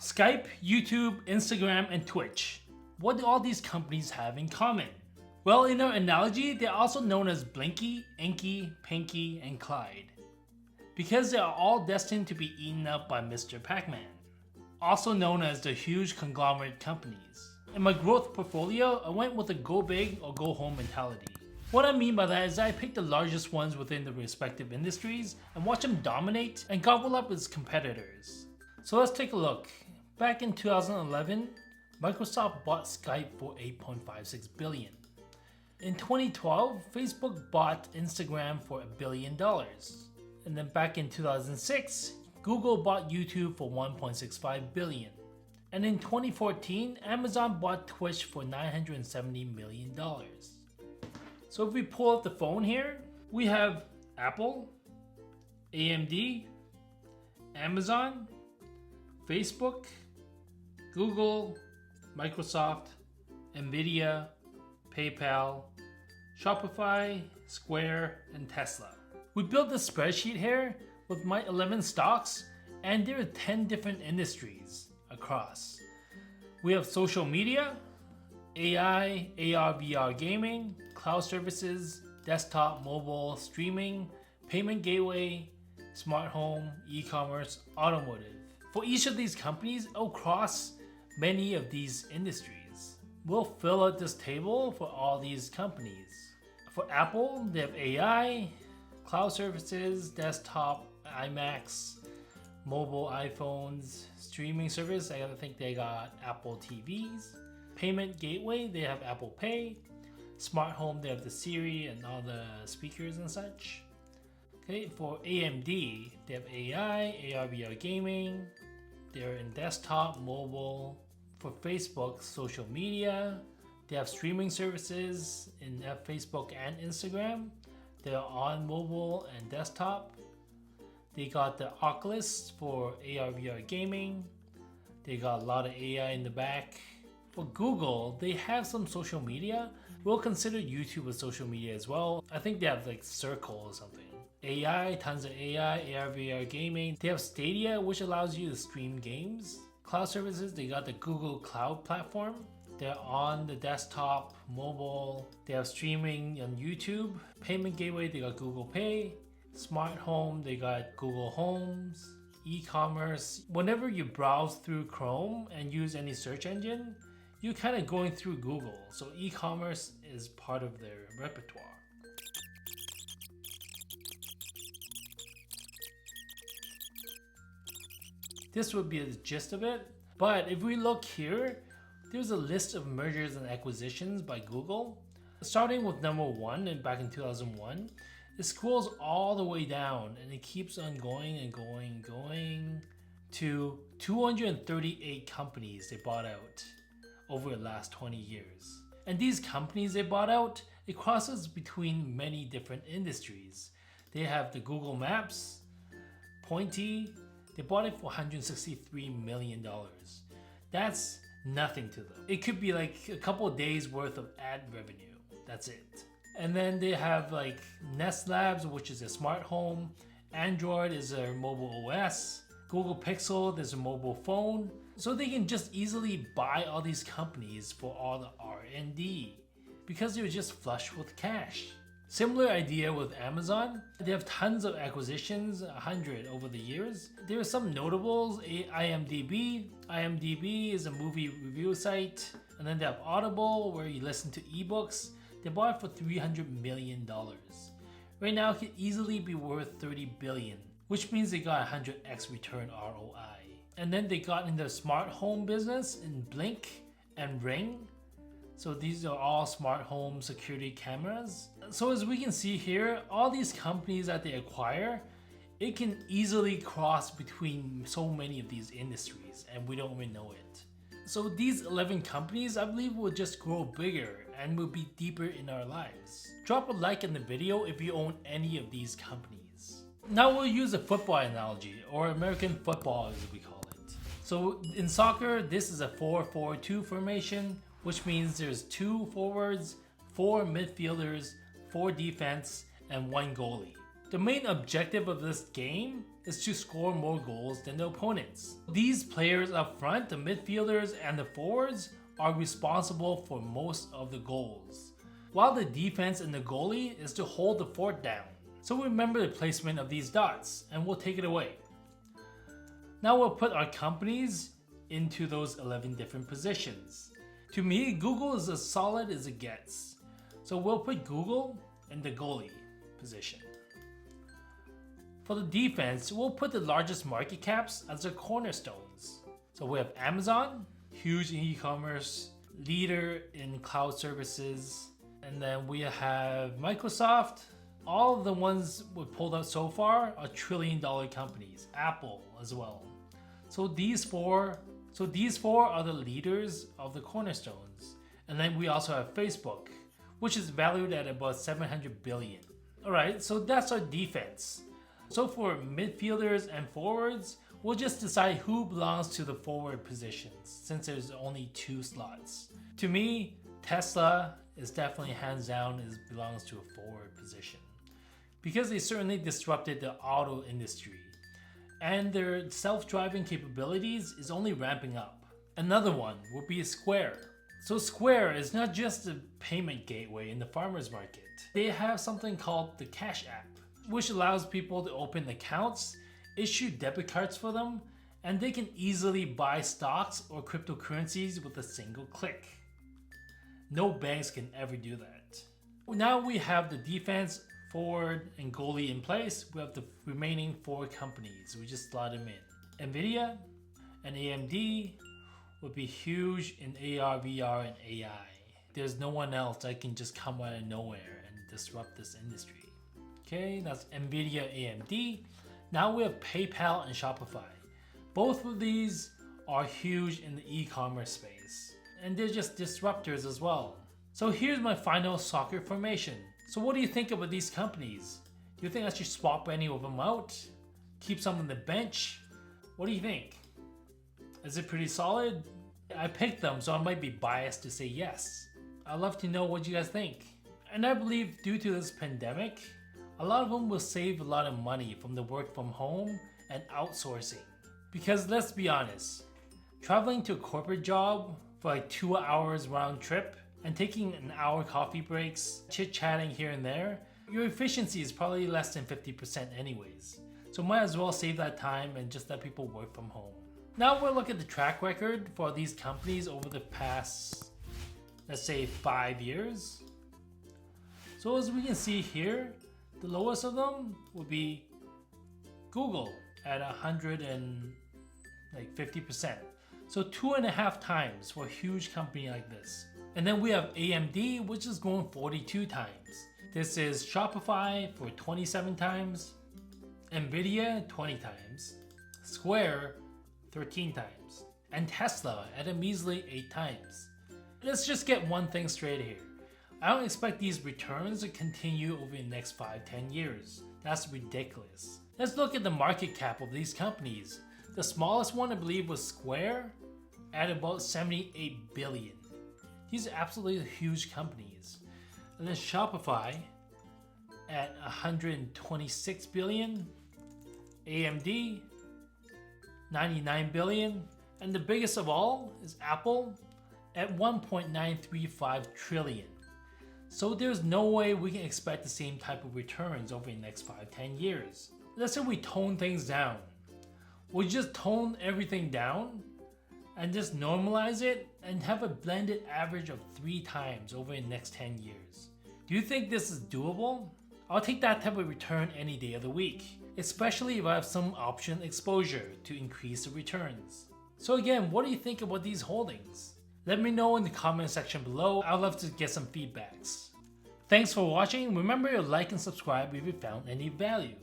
Skype, YouTube, Instagram, and Twitch. What do all these companies have in common? Well, in our analogy, they're also known as Blinky, Inky, Pinky, and Clyde, because they are all destined to be eaten up by Mr. Pacman, also known as the huge conglomerate companies. In my growth portfolio, I went with a go big or go home mentality. What I mean by that is I picked the largest ones within the respective industries and watched them dominate and gobble up its competitors. So let's take a look. Back in 2011, Microsoft bought Skype for $8.56 billion. In 2012, Facebook bought Instagram for $1 billion. And then back in 2006, Google bought YouTube for $1.65 billion. And in 2014, Amazon bought Twitch for $970 million. So if we pull up the phone here, we have Apple, AMD, Amazon, Facebook, Google, Microsoft, Nvidia, PayPal, Shopify, Square, and Tesla. We built this spreadsheet here with my 11 stocks, and there are 10 different industries across. We have social media, AI, AR, VR gaming, cloud services, desktop, mobile, streaming, payment gateway, smart home, e-commerce, automotive. For each of these companies, it'll cross many of these industries. We'll fill out this table for all these companies. For Apple, they have AI, cloud services, desktop, iMacs, mobile iPhones, streaming service, I think they got Apple TVs. Payment gateway, they have Apple Pay. Smart home, they have the Siri and all the speakers and such. Okay, for AMD, they have AI, AR, VR gaming. They're in desktop, mobile. For Facebook, social media. They have streaming services in Facebook and Instagram. They're on mobile and desktop. They got the Oculus for AR, VR gaming. They got a lot of AI in the back. For Google, they have some social media. We'll consider YouTube a social media as well. I think they have like Circle or something. AI, tons of AI, AR, VR gaming. They have Stadia, which allows you to stream games. Cloud services, they got the Google Cloud platform. They're on the desktop, mobile. They have streaming on YouTube. Payment gateway, they got Google Pay. Smart home, they got Google Homes. E-commerce, whenever you browse through Chrome and use any search engine, you're kind of going through Google. So e-commerce is part of their repertoire. This would be the gist of it. But if we look here, there's a list of mergers and acquisitions by Google. Starting with number 1 and back in 2001, it scrolls all the way down and it keeps on going and going to 238 companies they bought out over the last 20 years. And these companies they bought out, it crosses between many different industries. They have the Google Maps, Pointy, they bought it for $163 million. That's nothing to them. It could be like a couple of days worth of ad revenue. That's it. And then they have like Nest Labs, which is a smart home. Android is a mobile OS. Google Pixel, there's a mobile phone. So they can just easily buy all these companies for all the R&D because they're just flush with cash. Similar idea with Amazon. They have tons of acquisitions, 100 over the years. There are some notables, IMDb. IMDb is a movie review site. And then they have Audible, where you listen to ebooks. They bought it for $300 million. Right now, it could easily be worth $30 billion, which means they got 100x return ROI. And then they got in the smart home business in Blink and Ring. So these are all smart home security cameras. So as we can see here, all these companies that they acquire, it can easily cross between so many of these industries and we don't even know it. So these 11 companies, I believe, will just grow bigger and will be deeper in our lives. Drop a like in the video if you own any of these companies. Now we'll use a football analogy, or American football as we call it. So in soccer, this is a 4-4-2 formation, which means there's 2 forwards, 4 midfielders, 4 defense, and 1 goalie. The main objective of this game is to score more goals than the opponents. These players up front, the midfielders and the forwards, are responsible for most of the goals, while the defense and the goalie is to hold the fort down. So remember the placement of these dots and we'll take it away. Now we'll put our companies into those 11 different positions. To me, Google is as solid as it gets. So we'll put Google in the goalie position. For the defense, we'll put the largest market caps as their cornerstones. So we have Amazon, huge in e-commerce, leader in cloud services, and then we have Microsoft. All of the ones we pulled out so far are trillion-dollar companies. Apple as well. So these four are the leaders of the cornerstones. And then we also have Facebook, which is valued at about 700 billion. Alright, so that's our defense. So for midfielders and forwards, we'll just decide who belongs to the forward positions since there's only 2 slots. To me, Tesla is definitely hands down belongs to a forward position because they certainly disrupted the auto industry and their self-driving capabilities is only ramping up. Another one would be Square. So Square is not just a payment gateway in the farmers market. They have something called the Cash App, which allows people to open accounts, issue debit cards for them, and they can easily buy stocks or cryptocurrencies with a single click. No banks can ever do that. Now we have the defense, forward, and goalie in place. We have the remaining 4 companies. We just slot them in. Nvidia and AMD would be huge in AR, VR, and AI. There's no one else that can just come out of nowhere and disrupt this industry. Okay, that's Nvidia, AMD. Now we have PayPal and Shopify. Both of these are huge in the e-commerce space, and they're just disruptors as well. So here's my final soccer formation. So what do you think about these companies? Do you think I should swap any of them out? Keep some on the bench? What do you think? Is it pretty solid? I picked them, so I might be biased to say yes. I'd love to know what you guys think. And I believe due to this pandemic, a lot of them will save a lot of money from the work from home and outsourcing. Because let's be honest, traveling to a corporate job for like 2 hours round trip and taking an hour coffee breaks, chit-chatting here and there, your efficiency is probably less than 50% anyways. So might as well save that time and just let people work from home. Now we'll look at the track record for these companies over the past, let's say 5 years. So as we can see here, the lowest of them would be Google at 150%. So 2.5 times for a huge company like this. And then we have AMD, which is going 42 times. This is Shopify for 27 times, Nvidia 20 times, Square 13 times, and Tesla at a measly 8 times. Let's just get one thing straight here. I don't expect these returns to continue over the next 5-10 years. That's ridiculous. Let's look at the market cap of these companies. The smallest one I believe was Square at about 78 billion. These are absolutely huge companies. And then Shopify at 126 billion, AMD 99 billion, and the biggest of all is Apple at 1.935 trillion. So there's no way we can expect the same type of returns over the next 5-10 years. Let's say we tone things down. We just tone everything down and just normalize it and have a blended average of 3 times over the next 10 years. Do you think this is doable? I'll take that type of return any day of the week, especially if I have some option exposure to increase the returns. So again, what do you think about these holdings? Let me know in the comment section below. I'd love to get some feedbacks. Thanks for watching. Remember to like and subscribe if you found any value.